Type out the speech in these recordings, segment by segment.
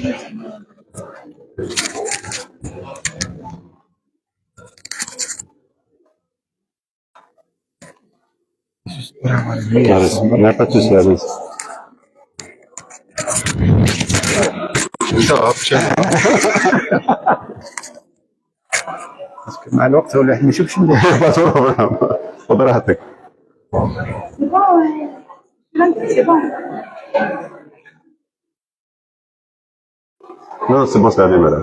Il n'y a pas de souci, allez. مع الوقت ولا ما نشوفش مليح. خذ راحتك. Non, c'est bon, c'est allumé là.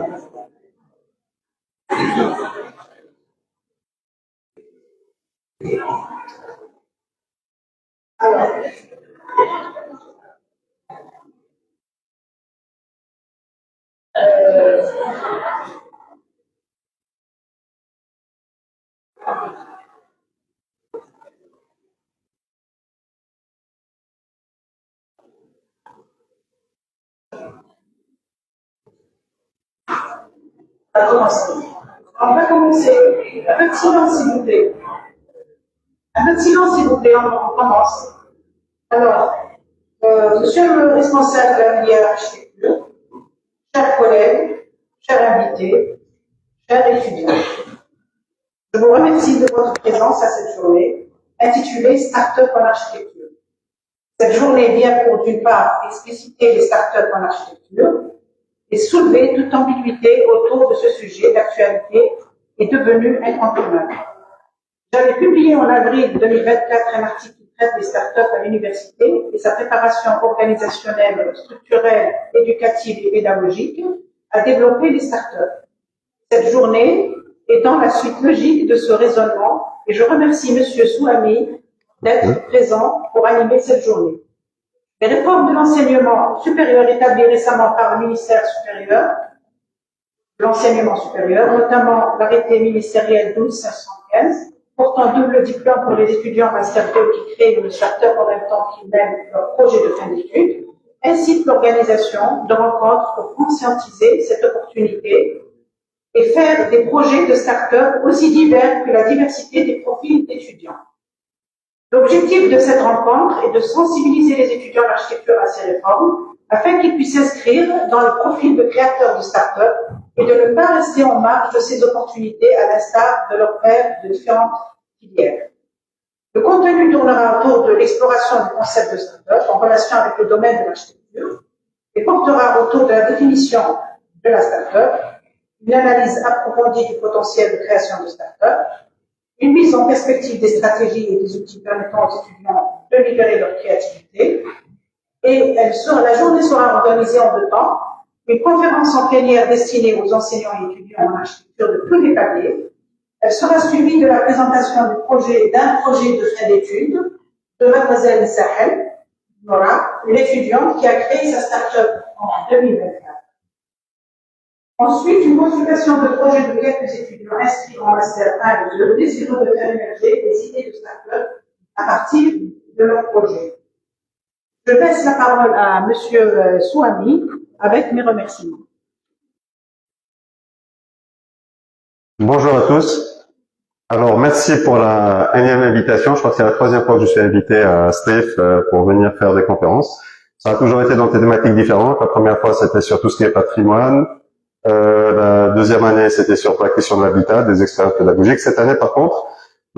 On va commencer. Un peu de silence, s'il vous plaît. Un peu de silence, s'il vous plaît, on commence. Alors, monsieur le responsable de la filière architecture, chers collègues, chers invités, chers étudiants, je vous remercie de votre présence à cette journée intitulée Start-up en architecture. Cette journée vient pour, d'une part, expliciter les start-up en architecture et soulever toute ambiguïté autour de ce sujet d'actualité est devenu incontournable. J'avais publié en avril 2024 un article qui traite des start-up à l'université et sa préparation organisationnelle, structurelle, éducative et pédagogique à développer les start-up. Cette journée est dans la suite logique de ce raisonnement et je remercie Monsieur Souhami d'être présent pour animer cette journée. Les réformes de l'enseignement supérieur établies récemment par le ministère supérieur, l'enseignement supérieur, notamment l'arrêté ministériel 12515, portant double diplôme pour les étudiants Master 2 qui créent une start-up en même temps qu'ils mènent leur projet de fin d'études, incite l'organisation de rencontres pour conscientiser cette opportunité et faire des projets de start-up aussi divers que la diversité des profils d'étudiants. L'objectif de cette rencontre est de sensibiliser les étudiants d'architecture à ces réformes afin qu'ils puissent s'inscrire dans le profil de créateurs de start-up et de ne pas rester en marge de ces opportunités à l'instar de leurs pairs de différentes filières. Le contenu tournera autour de l'exploration du concept de start-up en relation avec le domaine de l'architecture et portera autour de la définition de la start-up, une analyse approfondie du potentiel de création de start-up, une mise en perspective des stratégies et des outils permettant aux étudiants de libérer leur créativité. Et la journée sera organisée en 2 temps. Une conférence en plénière destinée aux enseignants et étudiants en architecture de tous les paliers. Elle sera suivie de la présentation d'un projet de fin d'études de mademoiselle Sahel, Nora, une étudiante qui a créé sa start-up en 2024. Ensuite, une consultation de projet de quelques étudiants inscrits en Master 1 et 2, désireux de faire émerger des idées de start-up à partir de leur projet. Je laisse la parole à Monsieur Souhami avec mes remerciements. Bonjour à tous. Alors, merci pour la énième invitation. Je crois que c'est la 3e fois que je suis invité à STEF pour venir faire des conférences. Ça a toujours été dans des thématiques différentes. La première fois, c'était sur tout ce qui est patrimoine. La 2e année, c'était sur la question de l'habitat, des expériences pédagogiques. Cette année, par contre,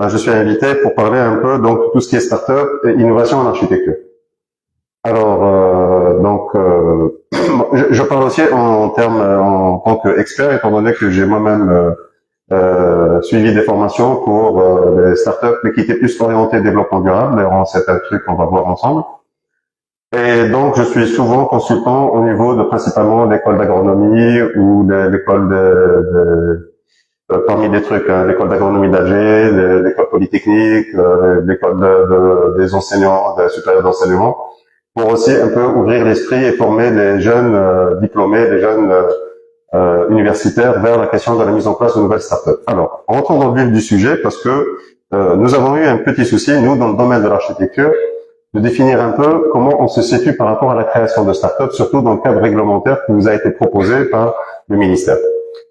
je suis invité pour parler un peu donc tout ce qui est start-up et innovation en architecture. Alors, je parle aussi en tant qu'expert, étant donné que j'ai moi-même suivi des formations pour des startups, mais qui étaient plus orientées développement durable. D'ailleurs, c'est un truc qu'on va voir ensemble. Et donc, je suis souvent consultant au niveau de principalement l'école d'agronomie ou de l'école parmi des trucs, l'école d'agronomie d'Alger, l'école polytechnique, l'école des enseignants, des supérieurs d'enseignement, pour aussi un peu ouvrir l'esprit et former les jeunes diplômés, les jeunes universitaires vers la question de la mise en place de nouvelles startups. Alors, rentrons dans le vif du sujet parce que nous avons eu un petit souci, nous, dans le domaine de l'architecture, de définir un peu comment on se situe par rapport à la création de startups, surtout dans le cadre réglementaire qui nous a été proposé par le ministère.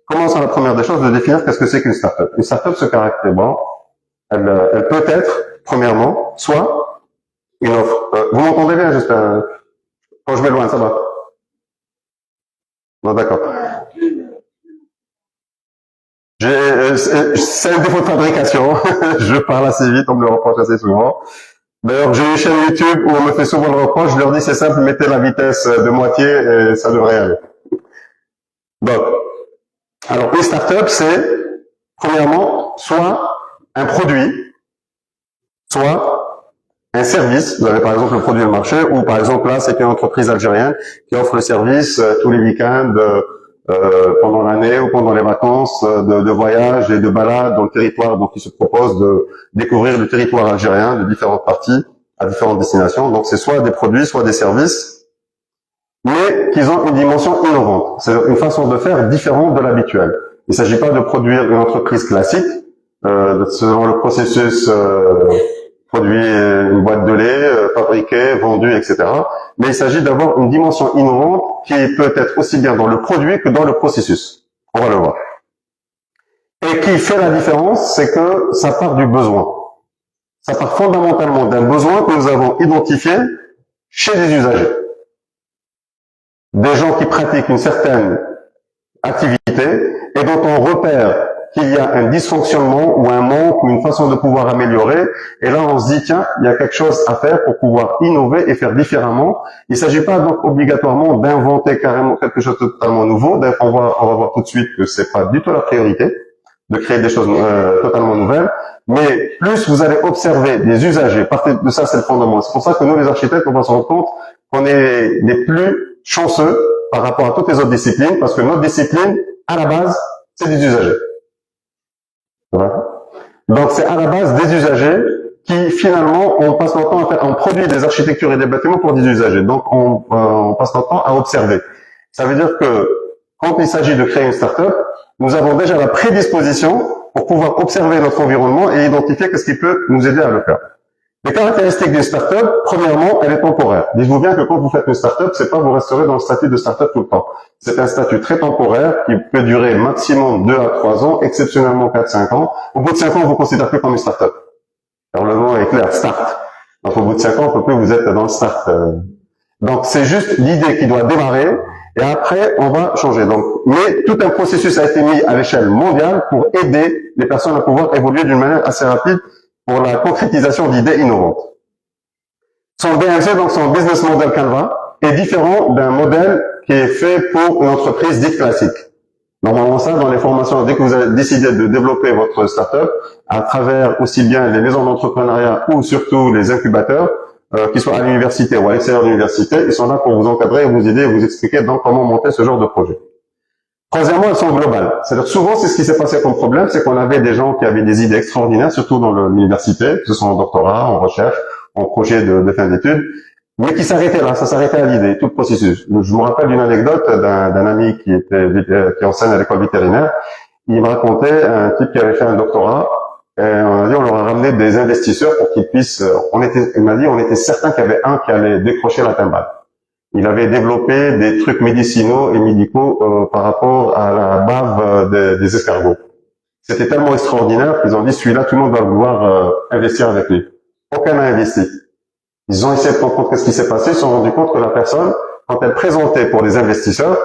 Commençons la première des choses de définir qu'est-ce que c'est qu'une startup. Une startup se caractérise, elle peut être, premièrement, soit une offre. Vous m'entendez bien, j'espère. Quand je m'éloigne, ça va. Non, d'accord. C'est un défaut de fabrication. Je parle assez vite, on me le reproche assez souvent. D'ailleurs, j'ai une chaîne YouTube où on me fait souvent le reproche. Je leur dis c'est simple, mettez la vitesse de moitié et ça devrait aller. Donc, alors une startup, c'est premièrement soit un produit, soit un service. Vous avez par exemple le produit de marché, ou par exemple là, c'est une entreprise algérienne qui offre le service tous les week-ends, pendant l'année ou pendant les vacances, de voyage et de balade dans le territoire. Donc, ils se proposent de découvrir le territoire algérien de différentes parties à différentes destinations. Donc, c'est soit des produits, soit des services, mais qu'ils ont une dimension innovante. C'est une façon de faire différente de l'habituel. Il ne s'agit pas de produire une entreprise classique, selon le processus produit une boîte de lait, fabriquée, vendue, etc. Mais il s'agit d'avoir une dimension innovante qui peut être aussi bien dans le produit que dans le processus. On va le voir. Et qui fait la différence, c'est que ça part du besoin. Ça part fondamentalement d'un besoin que nous avons identifié chez les usagers. Des gens qui pratiquent une certaine activité et dont on repère qu'il y a un dysfonctionnement ou un manque ou une façon de pouvoir améliorer. Et là, on se dit, tiens, il y a quelque chose à faire pour pouvoir innover et faire différemment. Il ne s'agit pas donc obligatoirement d'inventer carrément quelque chose de totalement nouveau. D'ailleurs, on va voir tout de suite que c'est pas du tout la priorité de créer des choses totalement nouvelles. Mais plus vous allez observer des usagers, partir de ça, c'est le fondement. C'est pour ça que nous, les architectes, on va se rendre compte qu'on est les plus chanceux par rapport à toutes les autres disciplines, parce que notre discipline, à la base, c'est des usagers. Donc c'est à la base des usagers qui finalement on passe notre temps à faire, on produit des architectures et des bâtiments pour des usagers. Donc on passe notre temps à observer. Ça veut dire que quand il s'agit de créer une start-up, nous avons déjà la prédisposition pour pouvoir observer notre environnement et identifier qu'est-ce qui peut nous aider à le faire. Les caractéristiques d'une start-up, premièrement, elle est temporaire. Dites-vous bien que quand vous faites une start-up, c'est pas vous resterez dans le statut de start-up tout le temps. C'est un statut très temporaire qui peut durer maximum 2 à 3 ans, exceptionnellement 4-5 ans. Au bout de 5 ans, on vous considère plus comme une start-up. Alors le nom est clair, start. Donc au bout de 5 ans, on peut plus vous êtes dans le start. Donc c'est juste l'idée qui doit démarrer et après on va changer. Donc, mais tout un processus a été mis à l'échelle mondiale pour aider les personnes à pouvoir évoluer d'une manière assez rapide pour la concrétisation d'idées innovantes. Son BMC, donc son Business Model Canva, est différent d'un modèle qui est fait pour une entreprise dite classique. Normalement, ça, dans les formations, dès que vous avez décidé de développer votre startup, à travers aussi bien les maisons d'entrepreneuriat ou surtout les incubateurs, qui soient à l'université ou à l'extérieur de l'université, ils sont là pour vous encadrer, vous aider, vous expliquer donc comment monter ce genre de projet. Troisièmement, elles sont globales. C'est-à-dire souvent, c'est ce qui s'est passé comme problème, c'est qu'on avait des gens qui avaient des idées extraordinaires, surtout dans l'université, que ce soit en doctorat, en recherche, en projet de fin d'études, mais qui s'arrêtaient là, ça s'arrêtait à l'idée, tout le processus. Je me rappelle d'une anecdote d'un ami qui enseigne à l'école vétérinaire. Il me racontait un type qui avait fait un doctorat, et on leur a ramené des investisseurs pour qu'ils puissent, il m'a dit, on était certain qu'il y avait un qui allait décrocher la timbale. Il avait développé des trucs médicinaux et médicaux par rapport à la bave des escargots. C'était tellement extraordinaire qu'ils ont dit, celui-là, tout le monde va vouloir investir avec lui. Aucun n'a investi. Ils ont essayé de comprendre ce qui s'est passé, ils se sont rendus compte que la personne, quand elle présentait pour les investisseurs,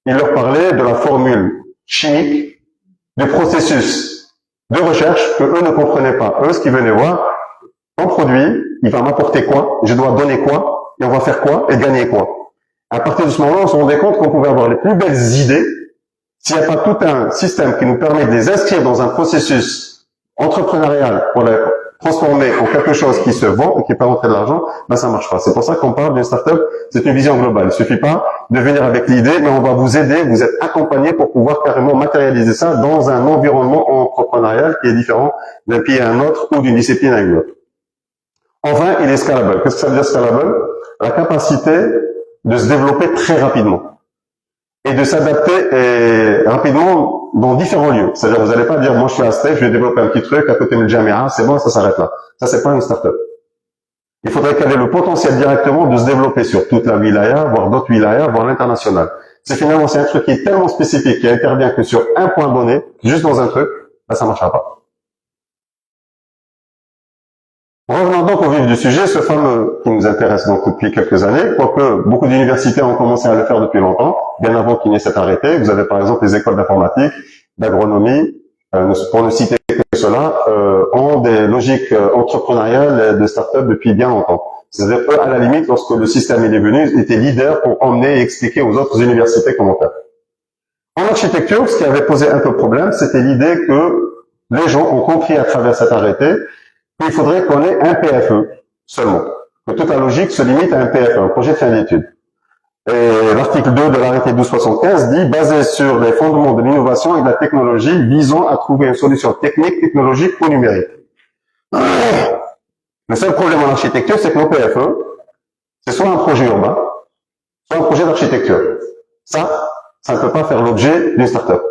il leur parlait de la formule chimique, du processus de recherche que eux ne comprenaient pas. Eux, ce qu'ils venaient voir, ton produit, il va m'apporter quoi, je dois donner quoi, et on va faire quoi, et gagner quoi. À partir de ce moment-là, on se rendait compte qu'on pouvait avoir les plus belles idées, s'il n'y a pas tout un système qui nous permet de les inscrire dans un processus entrepreneurial pour les transformer en quelque chose qui se vend et qui peut rentrer de l'argent, ben ça marche pas. C'est pour ça qu'on parle d'une start-up, c'est une vision globale. Il suffit pas de venir avec l'idée, mais on va vous aider, vous êtes accompagné pour pouvoir carrément matérialiser ça dans un environnement entrepreneurial qui est différent d'un pays à un autre ou d'une discipline à une autre. Enfin, il est scalable. Qu'est-ce que ça veut dire scalable? La capacité de se développer très rapidement et de s'adapter rapidement dans différents lieux. C'est-à-dire, vous n'allez pas dire, moi je suis à Steph, je vais développer un petit truc à côté de Jamia, c'est bon, ça s'arrête là. Ça, c'est pas une start-up. Il faudrait qu'elle ait le potentiel directement de se développer sur toute la wilaya, voire d'autres wilayas, voire l'international. C'est finalement, c'est un truc qui est tellement spécifique, qui intervient que sur un point donné, juste dans un truc, ben, ça marchera pas. Revenons donc au vif du sujet, ce fameux qui nous intéresse donc depuis quelques années, quoique beaucoup d'universités ont commencé à le faire depuis longtemps, bien avant qu'il n'y ait cet arrêté. Vous avez par exemple les écoles d'informatique, d'agronomie, pour ne citer que cela, ont des logiques entrepreneuriales de start-up depuis bien longtemps. C'est-à-dire eux, à la limite, lorsque le système est venu, étaient leaders pour emmener et expliquer aux autres universités comment faire. En architecture, ce qui avait posé un peu problème, c'était l'idée que les gens ont compris à travers cet arrêté qu'il faudrait qu'on ait un PFE seulement. Que toute la logique se limite à un PFE, un projet de fin d'études. Et l'article 2 de l'arrêté 1275 dit, basé sur les fondements de l'innovation et de la technologie, visant à trouver une solution technique, technologique ou numérique. Le seul problème en architecture, c'est que nos PFE, c'est soit un projet urbain, soit un projet d'architecture. Ça ne peut pas faire l'objet d'une start-up.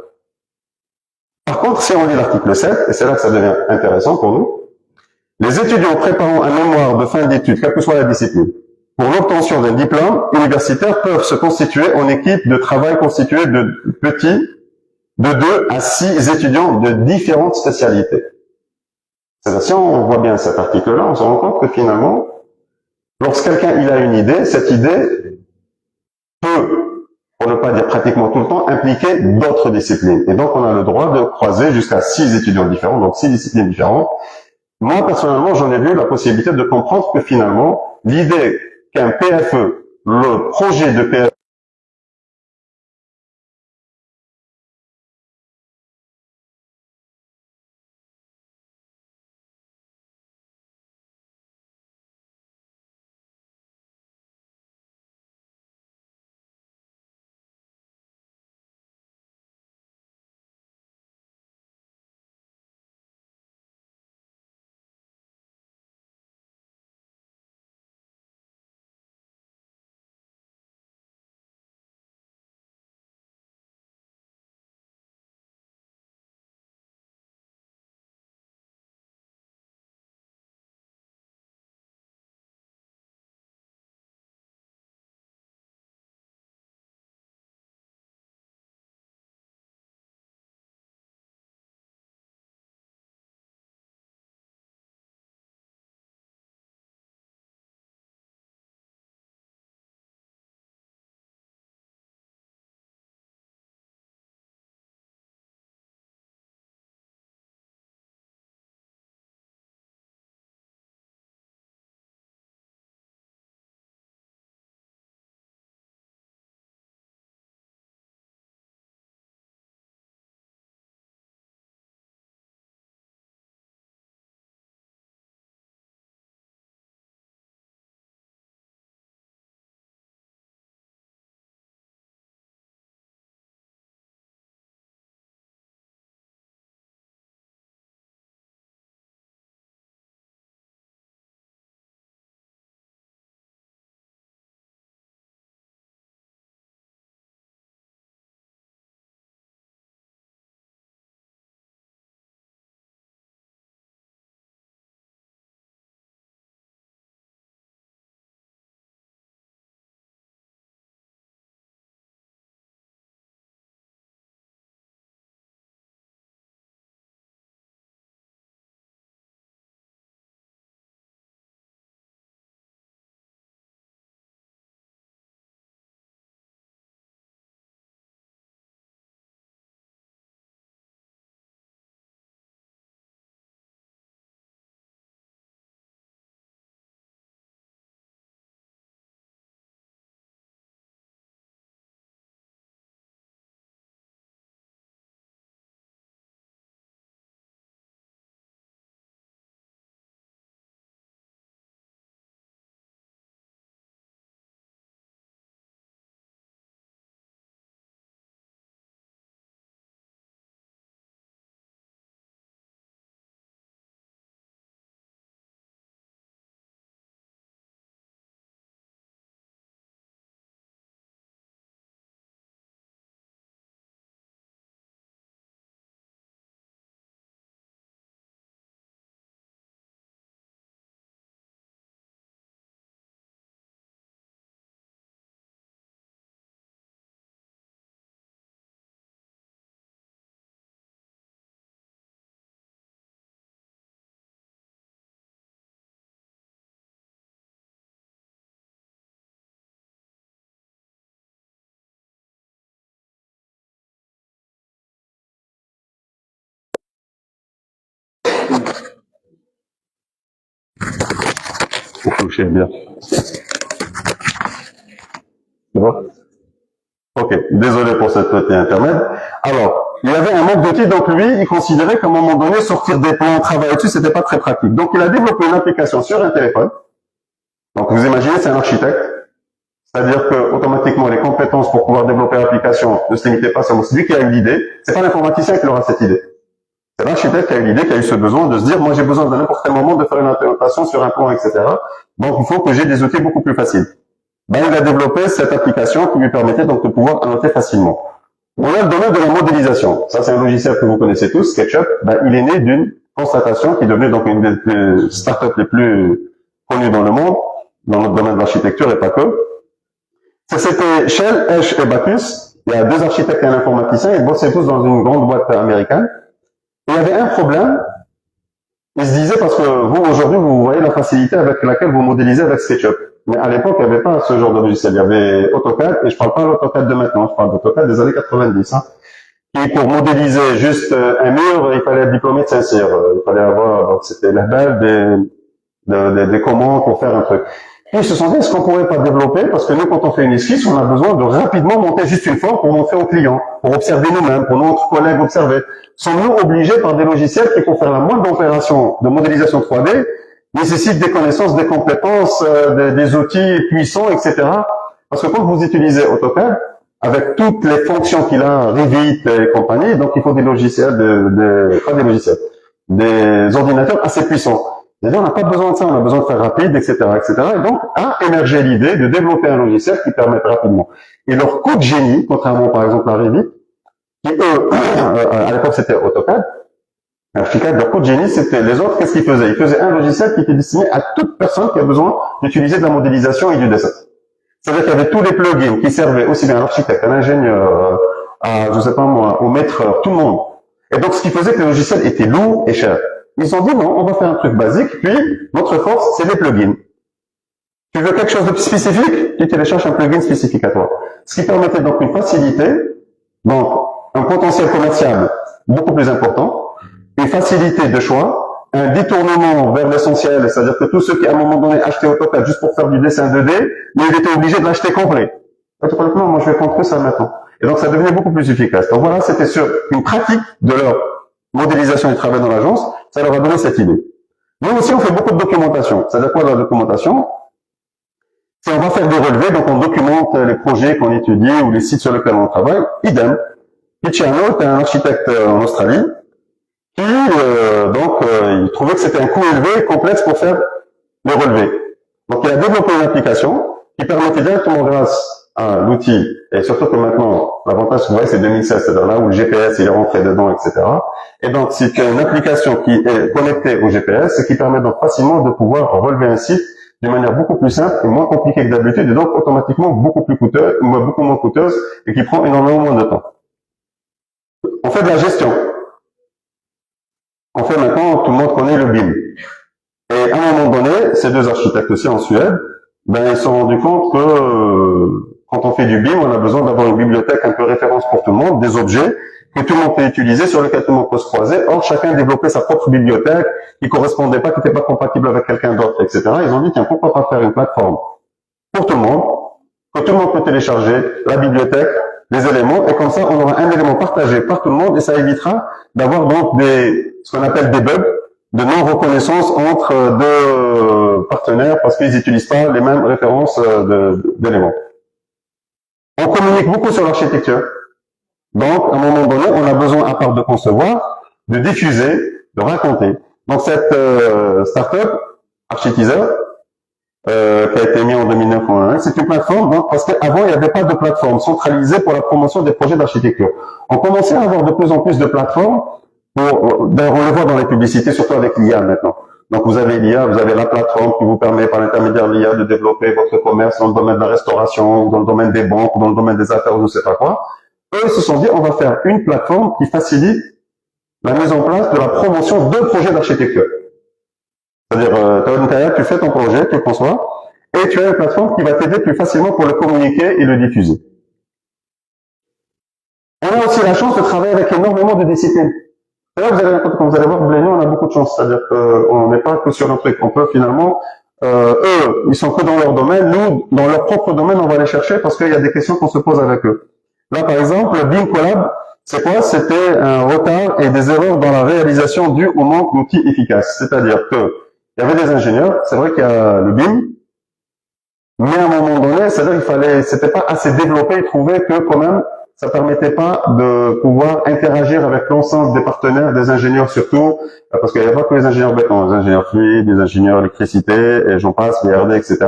Par contre, si on lit l'article 7, et c'est là que ça devient intéressant pour nous, les étudiants préparant un mémoire de fin d'études, quelle que soit la discipline, pour l'obtention d'un diplôme universitaire peuvent se constituer en équipe de travail constituée de petits, de 2 à 6 étudiants de différentes spécialités. C'est-à-dire, si on voit bien cet article-là, on se rend compte que finalement, lorsque quelqu'un il a une idée, cette idée peut, pour ne pas dire pratiquement tout le temps, impliquer d'autres disciplines. Et donc, on a le droit de croiser jusqu'à 6 étudiants différents, donc 6 disciplines différentes. Moi, personnellement, j'en ai vu la possibilité de comprendre que finalement, l'idée qu'un PFE, le projet de PFE, Vous touchez bien. C'est bon? Ok, désolé pour cette petite intermède. Alors, il y avait un manque d'outils, donc lui, il considérait qu'à un moment donné, sortir des plans, travailler dessus, c'était pas très pratique. Donc, il a développé une application sur un téléphone. Donc, vous imaginez, c'est un architecte. C'est-à-dire que, automatiquement, les compétences pour pouvoir développer l'application ne se limitaient pas seulement. C'est lui qui a eu l'idée. C'est pas l'informaticien qui aura cette idée. C'est l'architecte qui a eu l'idée, qui a eu ce besoin de se dire, moi, j'ai besoin à n'importe quel moment de faire une implémentation sur un plan, etc. Donc, il faut que j'ai des outils beaucoup plus faciles. Ben, il a développé cette application qui lui permettait donc de pouvoir annoter facilement. On a le domaine de la modélisation. Ça, c'est un logiciel que vous connaissez tous, SketchUp. Ben, il est né d'une constatation qui est devenue donc une des startups les plus connues dans le monde, dans notre domaine de l'architecture et pas que. Ça, c'était Shell, Esch et Bacchus. Il y a deux architectes et un informaticien. Ils bossaient tous dans une grande boîte américaine. Et il y avait un problème. Ils se disaient, parce que vous, aujourd'hui, vous voyez la facilité avec laquelle vous modélisez avec SketchUp. Mais à l'époque, il n'y avait pas ce genre de logiciel. Il y avait AutoCAD, et je parle pas de l'AutoCAD de maintenant, je parle d'AutoCAD des années 90. Hein. Et pour modéliser juste un mur, il fallait être diplômé de Saint-Cyr. Il fallait avoir, donc c'était la balle des commandes pour faire un truc. Et ils se sont dit, est-ce qu'on pourrait pas développer, parce que nous, quand on fait une esquisse, on a besoin de rapidement monter juste une forme pour montrer au client, pour observer nous-mêmes, pour notre collègue observer. Sommes-nous obligés par des logiciels qui, pour faire la moindre opération de modélisation 3D, nécessitent des connaissances, des compétences, des outils puissants, etc. Parce que quand vous utilisez AutoCAD, avec toutes les fonctions qu'il a, Revit et compagnie, donc il faut des logiciels, pas des logiciels, des ordinateurs assez puissants. Déjà, on n'a pas besoin de ça, on a besoin de faire rapide, etc., etc. Et donc, a émergé l'idée de développer un logiciel qui permette rapidement. Et leur coup de génie, contrairement par exemple à Revit, qui eux, à l'époque c'était AutoCAD, ArchiCAD, leur coup de génie, c'était les autres, qu'est-ce qu'ils faisaient? Ils faisaient un logiciel qui était destiné à toute personne qui a besoin d'utiliser de la modélisation et du dessin. C'est-à-dire qu'il y avait tous les plugins qui servaient aussi bien à l'architecte, à l'ingénieur, à, je sais pas moi, au maître, tout le monde. Et donc, ce qui faisait que le logiciel était lourd et cher. Ils se sont dit, non, on va faire un truc basique, puis notre force, c'est les plugins. Tu veux quelque chose de spécifique, tu télécharges un plugin spécifique à toi. Ce qui permettait donc une facilité, donc un potentiel commercial beaucoup plus important, une facilité de choix, un détournement vers l'essentiel, c'est-à-dire que tous ceux qui à un moment donné achetaient AutoCAD juste pour faire du dessin 2D, mais ils étaient obligés de l'acheter complet. Automatiquement, moi je vais prendre que ça maintenant. Et donc ça devenait beaucoup plus efficace. Donc voilà, c'était sur une pratique de leur modélisation et travail dans l'agence, ça leur a donné cette idée. Nous aussi, on fait beaucoup de documentation. C'est-à-dire quoi la documentation? Si on va faire des relevés, donc on documente les projets qu'on étudie ou les sites sur lesquels on travaille, idem. Picciano est un architecte en Australie qui, il trouvait que c'était un coût élevé et complexe pour faire les relevés. Donc il a développé une application qui permettait directement grâce à l'outil, et surtout que maintenant, l'avantage, vous voyez, c'est 2016, c'est-à-dire là où le GPS il est rentré dedans, etc. Et donc, c'est une application qui est connectée au GPS, ce qui permet donc facilement de pouvoir relever un site d'une manière beaucoup plus simple et moins compliquée que d'habitude, et donc automatiquement beaucoup plus coûteuse, beaucoup moins coûteuse, et qui prend énormément moins de temps. On fait de la gestion. On fait maintenant, tout le monde connaît le BIM. Et à un moment donné, ces deux architectes aussi en Suède, ils se sont rendus compte que quand on fait du BIM, on a besoin d'avoir une bibliothèque un peu référence pour tout le monde, des objets que tout le monde peut utiliser, sur lesquels tout le monde peut se croiser. Or, chacun développait sa propre bibliothèque qui correspondait pas, qui n'était pas compatible avec quelqu'un d'autre, etc. Ils ont dit, tiens, pourquoi pas faire une plateforme pour tout le monde, que tout le monde peut télécharger la bibliothèque, les éléments, et comme ça, on aura un élément partagé par tout le monde, et ça évitera d'avoir donc ce qu'on appelle des bugs, de non-reconnaissance entre deux partenaires parce qu'ils n'utilisent pas les mêmes références d'éléments. On communique beaucoup sur l'architecture. Donc, à un moment donné, on a besoin, à part de concevoir, de diffuser, de raconter. Donc, cette start-up, Architeaser, qui a été mise en 2009, c'est une plateforme, donc, parce qu'avant, il n'y avait pas de plateforme centralisée pour la promotion des projets d'architecture. On commençait à avoir de plus en plus de plateformes. On le voit dans les publicités, surtout avec l'IA maintenant. Donc vous avez l'IA, vous avez la plateforme qui vous permet par l'intermédiaire de l'IA de développer votre commerce dans le domaine de la restauration, ou dans le domaine des banques, ou dans le domaine des affaires, ou je ne sais pas quoi. Eux, ils se sont dit, on va faire une plateforme qui facilite la mise en place de la promotion de projets d'architecture. C'est-à-dire, tu as une carrière, tu fais ton projet, tu le conçois, et tu as une plateforme qui va t'aider plus facilement pour le communiquer et le diffuser. On a aussi la chance de travailler avec énormément de disciplines. Et là, quand vous allez voir, Blénion, on a beaucoup de chance. C'est-à-dire qu'on n'est pas que sur un truc. On peut finalement, eux, ils sont que dans leur domaine. Nous, dans leur propre domaine, on va les chercher parce qu'il y a des questions qu'on se pose avec eux. Là, par exemple, le BIM Collab, c'est quoi? C'était un retard et des erreurs dans la réalisation dues au manque d'outils efficaces. C'est-à-dire que il y avait des ingénieurs, c'est vrai qu'il y a le BIM, mais à un moment donné, c'est-à-dire c'était pas assez développé, ils trouvaient que quand même, ça permettait pas de pouvoir interagir avec l'ensemble des partenaires, des ingénieurs surtout, parce qu'il n'y avait pas que les ingénieurs béton, les ingénieurs fluides, les ingénieurs électricité, et j'en passe, VRD, etc.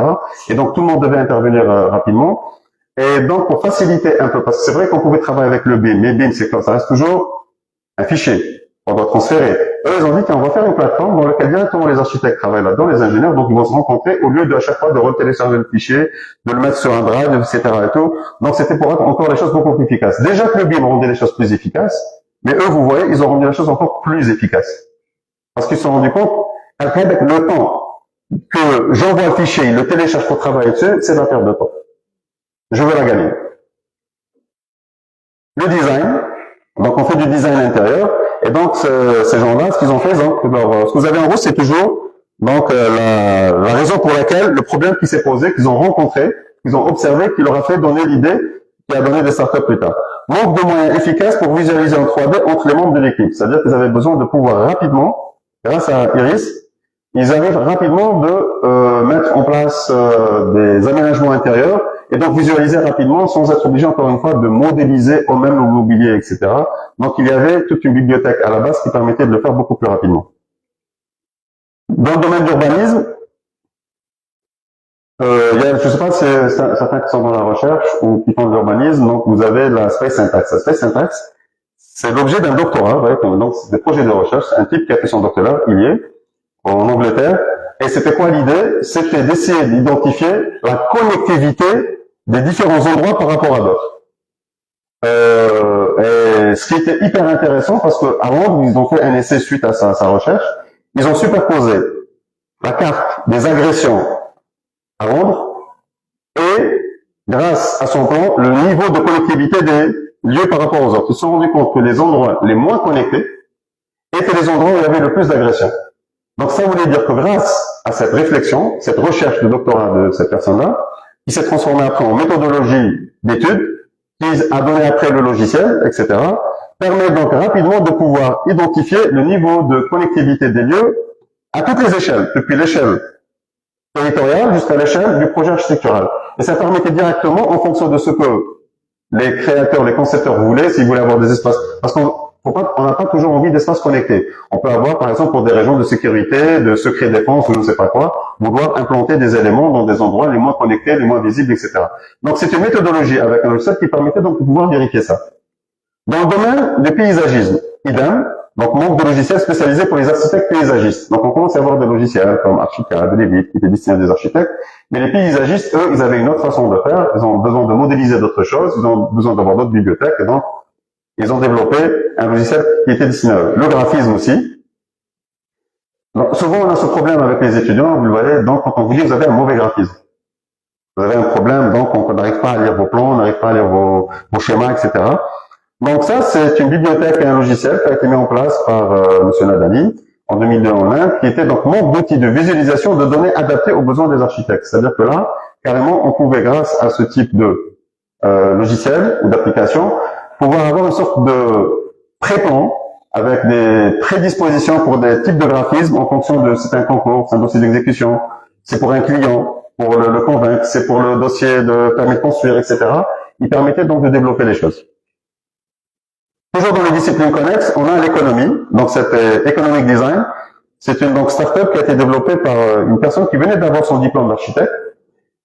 Et donc tout le monde devait intervenir rapidement. Et donc pour faciliter un peu, parce que c'est vrai qu'on pouvait travailler avec le BIM, mais BIM c'est comme ça reste toujours un fichier qu'on doit transférer. Eux, ils ont dit qu'on va faire une plateforme dans laquelle directement les architectes travaillent là-dedans, les ingénieurs, donc ils vont se rencontrer au lieu de à chaque fois de retélécharger le fichier, de le mettre sur un drive, etc. et tout. Donc c'était pour rendre encore les choses beaucoup plus efficaces. Déjà que le BIM rendait les choses plus efficaces, mais eux, vous voyez, ils ont rendu les choses encore plus efficaces. Parce qu'ils se sont rendus compte qu'avec le temps que j'envoie le fichier, il le télécharge pour travailler dessus, c'est de la perte de temps. Je veux la gagner. Le design, donc on fait du design intérieur, et donc ces gens-là, ce qu'ils ont fait, donc, ce que vous avez en gros, c'est toujours donc la raison pour laquelle le problème qui s'est posé, qu'ils ont rencontré, qu'ils ont observé, qui leur a fait donner l'idée, qui a donné des startups plus tard. Manque de moyens efficaces pour visualiser en 3D entre les membres de l'équipe, c'est-à-dire qu'ils avaient besoin de pouvoir rapidement, grâce à Iris, ils arrivent rapidement de mettre en place des aménagements intérieurs et donc visualiser rapidement sans être obligé encore une fois de modéliser eux-mêmes le mobilier, etc. Donc il y avait toute une bibliothèque à la base qui permettait de le faire beaucoup plus rapidement. Dans le domaine de l'urbanisme, il y a, je ne sais pas si certains qui sont dans la recherche ou qui font de l'urbanisme, donc vous avez la Space Syntax. La Space Syntax, c'est l'objet d'un doctorat, vous voyez, donc c'est des projets de recherche, c'est un type qui a fait son doctorat, il y est, en Angleterre, et c'était quoi l'idée? C'était d'essayer d'identifier la connectivité des différents endroits par rapport à d'autres. Et ce qui était hyper intéressant, parce qu'à Londres, ils ont fait un essai suite à sa recherche, ils ont superposé la carte des agressions à Londres et, grâce à son plan, le niveau de connectivité des lieux par rapport aux autres. Ils se sont rendus compte que les endroits les moins connectés étaient les endroits où il y avait le plus d'agressions. Donc ça voulait dire que grâce à cette réflexion, cette recherche de doctorat de cette personne-là, qui s'est transformée après en méthodologie d'étude, qui a donné après le logiciel, etc., permet donc rapidement de pouvoir identifier le niveau de connectivité des lieux à toutes les échelles, depuis l'échelle territoriale jusqu'à l'échelle du projet architectural. Et ça permettait directement, en fonction de ce que les créateurs, les concepteurs voulaient, s'ils voulaient avoir des espaces, parce on n'a pas toujours envie d'espaces connectés. On peut avoir, par exemple, pour des raisons de sécurité, de secret défense ou je ne sais pas quoi, vouloir implanter des éléments dans des endroits les moins connectés, les moins visibles, etc. Donc c'est une méthodologie avec un logiciel qui permettait donc de pouvoir vérifier ça. Dans le domaine du paysagisme, idem, donc manque de logiciels spécialisés pour les architectes paysagistes. Donc on commence à avoir des logiciels comme Archicad, Levit, qui étaient destinés à des architectes, mais les paysagistes, eux, ils avaient une autre façon de faire, ils ont besoin de modéliser d'autres choses, ils ont besoin d'avoir d'autres bibliothèques, et donc ils ont développé un logiciel qui était destiné à eux. Le graphisme aussi. Donc, souvent, on a ce problème avec les étudiants, vous le voyez, donc quand on vous dit que vous avez un mauvais graphisme. Vous avez un problème, donc on n'arrive pas à lire vos plans, on n'arrive pas à lire vos schémas, etc. Donc ça, c'est une bibliothèque et un logiciel qui a été mis en place par M. Nadani en 2002 en Inde, qui était donc manque d'outils de visualisation de données adaptés aux besoins des architectes. C'est-à-dire que là, carrément, on pouvait, grâce à ce type de logiciel ou d'application, pouvoir avoir une sorte de pré-plan avec des prédispositions pour des types de graphismes en fonction de c'est un concours, c'est un dossier d'exécution, c'est pour un client, pour le convaincre, c'est pour le dossier de permis de construire, etc. Il permettait donc de développer les choses. Toujours dans les disciplines connexes, on a l'économie, donc c'était Economic Design. C'est une donc start-up qui a été développée par une personne qui venait d'avoir son diplôme d'architecte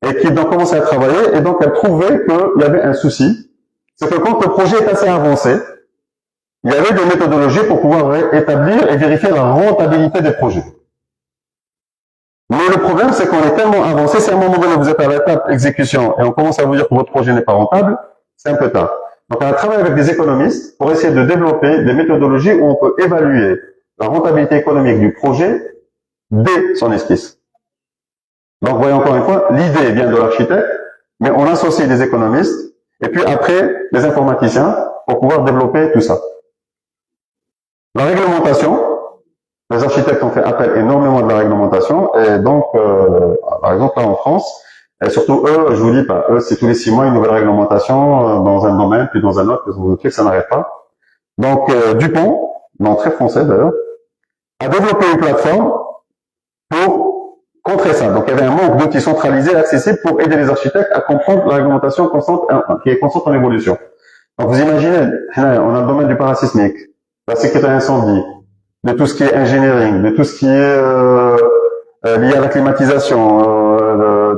et qui donc commençait à travailler et donc elle trouvait qu'il y avait un souci. C'est que quand le projet est assez avancé, il y avait des méthodologies pour pouvoir établir et vérifier la rentabilité des projets. Mais le problème, c'est qu'on est tellement avancé, si à un moment donné vous êtes à l'étape exécution et on commence à vous dire que votre projet n'est pas rentable, c'est un peu tard. Donc on a travaillé avec des économistes pour essayer de développer des méthodologies où on peut évaluer la rentabilité économique du projet dès son esquisse. Donc vous voyez encore une fois, l'idée vient de l'architecte, mais on associe les économistes et puis après, les informaticiens, pour pouvoir développer tout ça. La réglementation, les architectes ont fait appel énormément de la réglementation, et donc, par exemple, là en France, et surtout eux, je vous dis pas, eux, c'est tous les 6 mois une nouvelle réglementation dans un domaine, puis dans un autre, puis vous que ça n'arrête pas. Donc, Dupont, non très français d'ailleurs, a développé une plateforme pour contrer ça. Donc, il y avait un manque d'outils centralisés et accessibles pour aider les architectes à comprendre la réglementation constante, qui est constante en évolution. Donc, vous imaginez, on a le domaine du parasismique, la sécurité incendie, de tout ce qui est engineering, de tout ce qui est lié à la climatisation,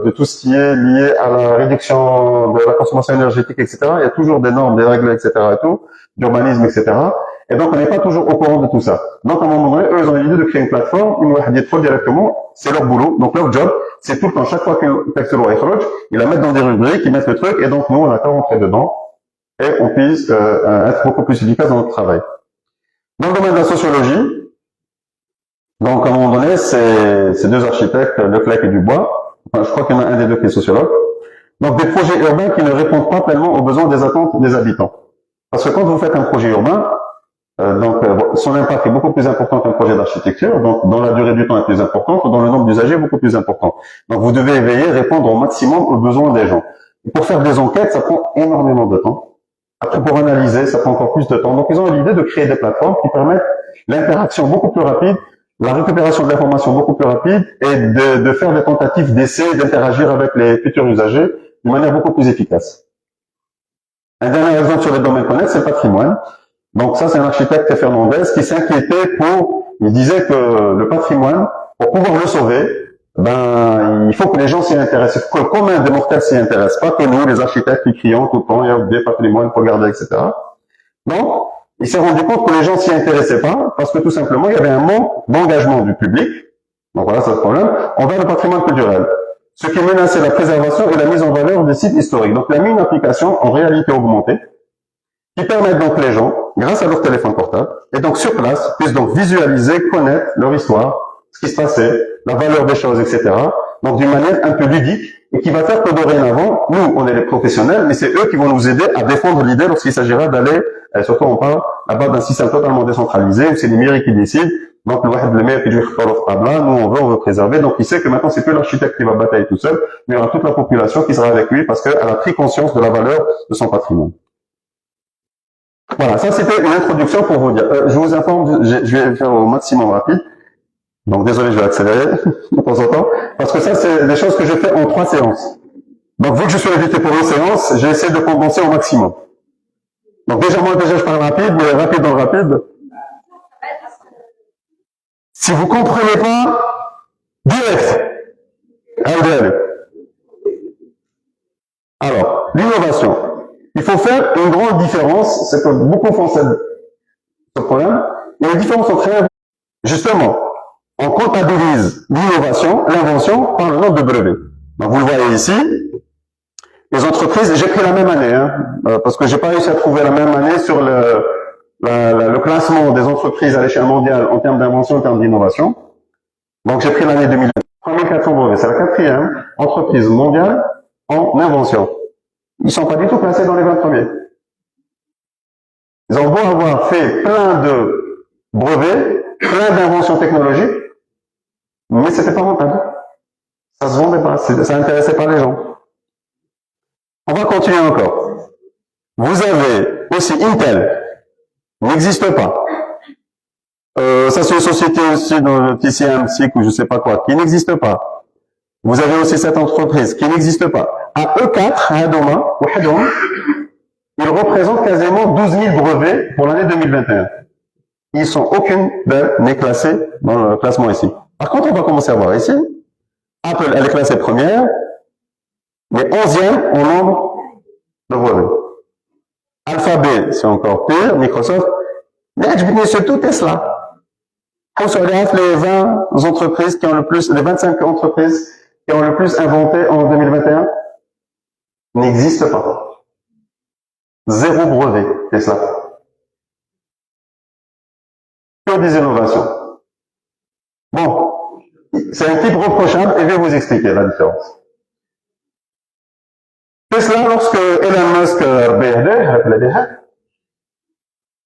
de tout ce qui est lié à la réduction de la consommation énergétique, etc. Il y a toujours des normes, des règles, etc. et tout, d'urbanisme, etc. Et donc, on n'est pas toujours au courant de tout ça. Donc, à un moment donné, eux, ils ont l'idée de créer une plateforme, une web directement, c'est leur boulot. Donc, leur job, c'est tout le temps, chaque fois qu'un texte de loi est proche, ils la mettent dans des rubriques, ils mettent le truc, et donc, nous, on a qu'à rentrer dedans, et on puisse être beaucoup plus efficace dans notre travail. Dans le domaine de la sociologie, donc, à un moment donné, c'est deux architectes, Leclerc et Dubois. Enfin, je crois qu'il y en a un des deux qui est sociologue. Donc, des projets urbains qui ne répondent pas pleinement aux besoins des attentes des habitants. Parce que quand vous faites un projet urbain, son impact est beaucoup plus important qu'un projet d'architecture. Donc, dans la durée du temps est plus importante, dans le nombre d'usagers beaucoup plus important. Donc, vous devez veiller, répondre au maximum aux besoins des gens. Et pour faire des enquêtes, ça prend énormément de temps. Après, pour analyser, ça prend encore plus de temps. Donc, ils ont l'idée de créer des plateformes qui permettent l'interaction beaucoup plus rapide, la récupération de l'information beaucoup plus rapide et de faire des tentatives d'essai, d'interagir avec les futurs usagers de manière beaucoup plus efficace. Un dernier exemple sur les domaines connexes, c'est le patrimoine. Donc ça, c'est un architecte Fernandez qui s'inquiétait il disait que le patrimoine, pour pouvoir le sauver, il faut que les gens s'y intéressent, que le commun des mortels s'y intéresse, pas que nous, les architectes, qui crions tout le temps, il y a des patrimoines, faut garder, etc. Donc, il s'est rendu compte que les gens s'y intéressaient pas, parce que tout simplement, il y avait un manque d'engagement du public. Donc voilà, c'est le problème. Envers le patrimoine culturel. Ce qui menaçait la préservation et la mise en valeur des sites historiques. Donc, il a mis une application en réalité augmentée, qui permettent donc les gens, grâce à leur téléphone portable, et donc sur place, puissent donc visualiser, connaître leur histoire, ce qui se passait, la valeur des choses, etc. Donc d'une manière un peu ludique, et qui va faire que dorénavant, nous, on est les professionnels, mais c'est eux qui vont nous aider à défendre l'idée lorsqu'il s'agira d'aller, surtout on parle là-bas d'un système totalement décentralisé, où c'est les mairies qui décident. Donc le maire qui dit là, nous on veut préserver. Donc il sait que maintenant c'est plus l'architecte qui va batailler tout seul, mais il y aura toute la population qui sera avec lui parce qu'elle a pris conscience de la valeur de son patrimoine. Voilà, ça c'était une introduction pour vous dire. Je vous informe, je vais faire au maximum rapide. Donc désolé, je vais accélérer de temps en temps, parce que ça c'est des choses que je fais en 3 séances. Donc vu que je suis invité pour une séance, j'ai essayé de condenser au maximum. Donc déjà je parle rapide, mais rapide dans le rapide. Si vous comprenez pas, direct. Allez. Alors, l'innovation. Il faut faire une grande différence, c'est que beaucoup font ce problème. Il y a une différence entre justement, on comptabilise l'innovation, l'invention par le nombre de brevets. Donc vous le voyez ici, les entreprises, j'ai pris la même année, parce que j'ai pas réussi à trouver la même année sur le classement des entreprises à l'échelle mondiale en termes d'invention, en termes d'innovation. Donc j'ai pris l'année 2020. 3400 brevets, c'est la 4e entreprise mondiale en invention. Ils sont pas du tout classés dans les 20 premiers. Ils ont beau avoir fait plein de brevets, plein d'inventions technologiques, mais c'était pas rentable. Ça se vendait pas, ça intéressait pas les gens. On va continuer encore. Vous avez aussi Intel, n'existe pas. Ça c'est une société aussi dans le TCM, SIC ou je sais pas quoi, qui n'existe pas. Vous avez aussi cette entreprise qui n'existe pas. À E4, à Hadoma, ils représentent quasiment 12 000 brevets pour l'année 2021. Ils sont aucune d'elles n'est classée dans le classement ici. Par contre, on va commencer à voir ici. Apple, elle est classée première, mais 11e au nombre de brevets. Alphabet, c'est encore pire. Microsoft, mais je vais surtout Tesla. On se regarde les 20 entreprises qui ont le plus, les 25 entreprises qui ont le plus inventé en 2021 n'existent pas. 0 brevet, Tesla. Que des innovations. Bon, c'est un type reprochable et je vais vous expliquer la différence. Tesla, lorsque Elon Musk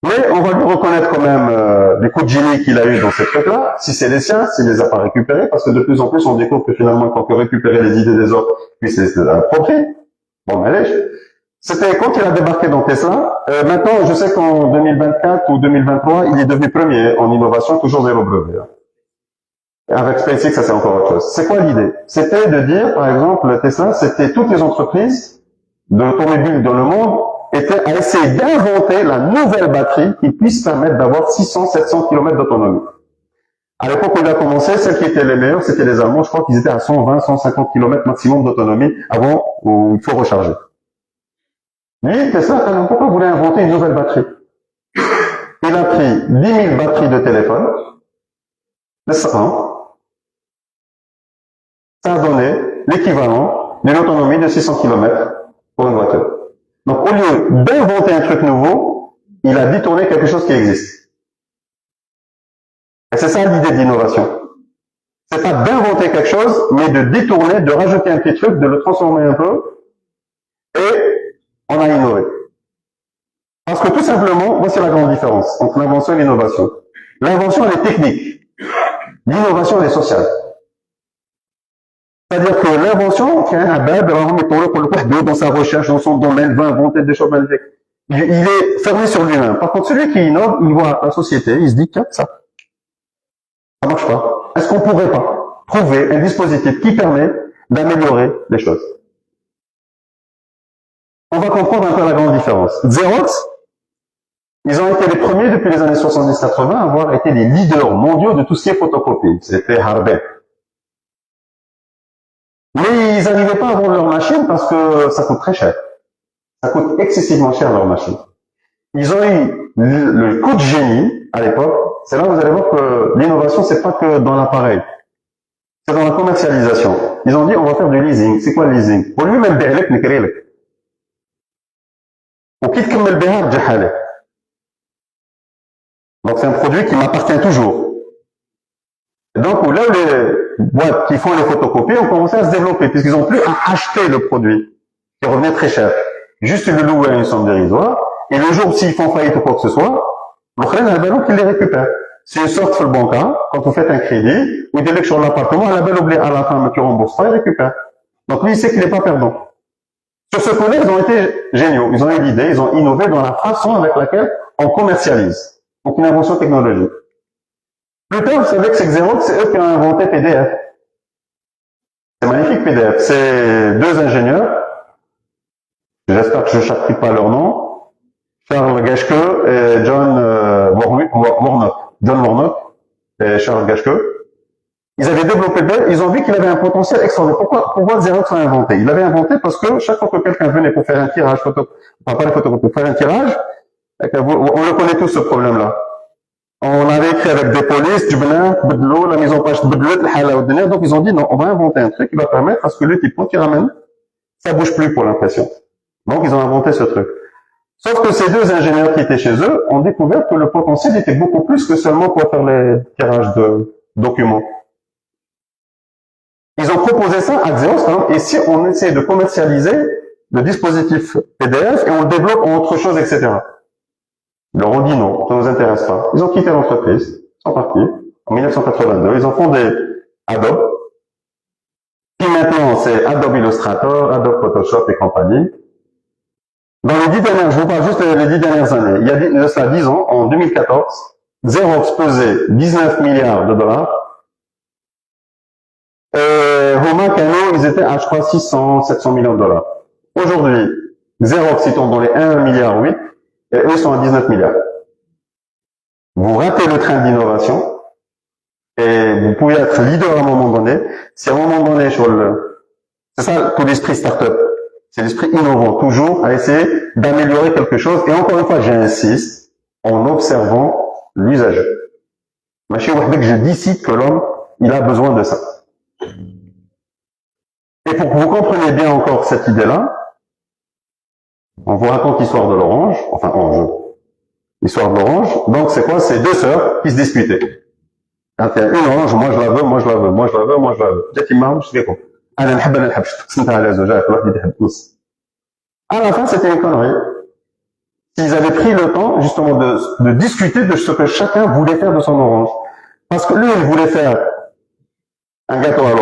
Mais on va lui reconnaître quand même des coups de génie qu'il a eu dans ces trucs-là, si c'est les siens, s'il les a pas récupérés, parce que de plus en plus on découvre que finalement quand on peut récupérer les idées des autres, puis c'est approprié. Bon, allez, c'était quand il a débarqué dans Tesla. Maintenant, je sais qu'en 2024 ou 2023, il est devenu premier en innovation, toujours zéro brevet. Avec SpaceX, ça c'est encore autre chose. C'est quoi l'idée? C'était de dire, par exemple, Tesla, c'était toutes les entreprises d'automobiles dans le monde étaient à essayer d'inventer la nouvelle batterie qui puisse permettre d'avoir 600-700 km d'autonomie. À l'époque où il a commencé, celles qui étaient les meilleures, c'était les Allemands. Je crois qu'ils étaient à 120-150 km maximum d'autonomie avant où il faut recharger. Lui, Tesla, pourquoi voulait inventer une nouvelle batterie? Il a pris 10 000 batteries de téléphone, de 100. Ça a donné l'équivalent d'une autonomie de 600 km pour une voiture. Donc, au lieu d'inventer un truc nouveau, il a détourné quelque chose qui existe. Et c'est ça l'idée d'innovation. C'est pas d'inventer quelque chose, mais de détourner, de rajouter un petit truc, de le transformer un peu, et on a innové. Parce que tout simplement, voici la grande différence entre l'invention et l'innovation. L'invention, elle est technique. L'innovation, elle est sociale. C'est-à-dire que l'invention, dans sa recherche, dans son domaine, va inventer des choses magnifiques. Il est fermé sur lui-même. Par contre, celui qui innove, il voit la société, il se dit, tiens, ça marche pas. Est-ce qu'on pourrait pas trouver un dispositif qui permet d'améliorer les choses? On va comprendre un peu la grande différence. Xerox, ils ont été les premiers depuis les années 70-80 à avoir été les leaders mondiaux de tout ce qui est photocopie. C'était Harbet. Mais ils n'arrivaient pas à vendre leur machine parce que ça coûte très cher. Ça coûte excessivement cher leur machine. Ils ont eu le coup de génie à l'époque. C'est là où vous allez voir que l'innovation, c'est pas que dans l'appareil. C'est dans la commercialisation. Ils ont dit, on va faire du leasing. C'est quoi le leasing? Pour lui, même bi'alek, nikrilek. Ou quitte comme le bihar, jahalek. Donc c'est un produit qui m'appartient toujours. Et donc là où les boîtes qui font les photocopies ont commencé à se développer, puisqu'ils n'ont plus à acheter le produit, qui revenait très cher. Juste le louer à une somme dérisoire, et le jour où s'ils font faillite ou quoi que ce soit, l'Ukraine a un ballon qui les récupère. C'est une sorte de banca, quand vous faites un crédit, ou des sur l'appartement, la belle oublie à la fin, mais tu rembourses pas, il récupère. Donc lui, il sait qu'il n'est pas perdant. Sur ce point-là, ils ont été géniaux. Ils ont eu l'idée, ils ont innové dans la façon avec laquelle on commercialise. Donc une invention technologique. Plus tard, vous savez que c'est Xerox, c'est eux qui ont inventé PDF. C'est magnifique PDF. C'est deux ingénieurs. J'espère que je ne charpie pas leur nom. Charles Geschke et John Warnock. John Warnock et Charles Geschke. Ils avaient développé le PDF, ils ont vu qu'il avait un potentiel extraordinaire. Pourquoi Xerox l'a inventé? Il l'avait inventé parce que chaque fois que quelqu'un venait pour faire un tirage photo, enfin pas les photos, pour faire un tirage, on le connaît tous ce problème-là. On avait écrit avec des polices, du benin, de l'eau, la mise en page de l'eau, donc ils ont dit non, on va inventer un truc qui va permettre à ce que le type qui ramène, ça bouge plus pour l'impression. Donc ils ont inventé ce truc. Sauf que ces deux ingénieurs qui étaient chez eux ont découvert que le potentiel était beaucoup plus que seulement pour faire les tirages de documents. Ils ont proposé ça à Xerox, par exemple, et si on essaie de commercialiser le dispositif PDF et on le développe en autre chose, etc. Ils leur ont dit non, ça ne nous intéresse pas. Ils ont quitté l'entreprise, ils sont partis. En 1982, ils ont fondé Adobe, qui maintenant c'est Adobe Illustrator, Adobe Photoshop et compagnie. Dans les 10 dernières, je vous parle juste les 10 dernières années, il y a de cela 10 ans, en 2014, Xerox pesait 19 milliards de dollars. Homa, Cano, ils étaient à, je crois, 600, 700 millions de dollars. Aujourd'hui, Xerox, ils tombent dans les 1 milliard 8, et eux sont à 19 milliards. Vous ratez le train d'innovation, et vous pouvez être leader à un moment donné, si à un moment donné, c'est ça tout l'esprit start-up. C'est l'esprit innovant, toujours à essayer d'améliorer quelque chose, et encore une fois, j'insiste, en observant l'usager. Je décide que l'homme, il a besoin de ça. Et pour que vous compreniez bien encore cette idée-là, on vous raconte l'histoire de l'orange, enfin, l'histoire de l'orange. Donc, c'est quoi? C'est deux sœurs qui se disputaient. Quand il y a une orange, moi je la veux, moi je la veux, moi je la veux, moi je la veux. جات معهم je فيكم. أنا نحب قسمتها على زوجات، واحد يحب نص. À la fin, c'était une connerie. S'ils avaient pris le temps, temps justement de discuter de ce que chacun voulait faire de son orange. Parce que lui, il voulait faire un gâteau à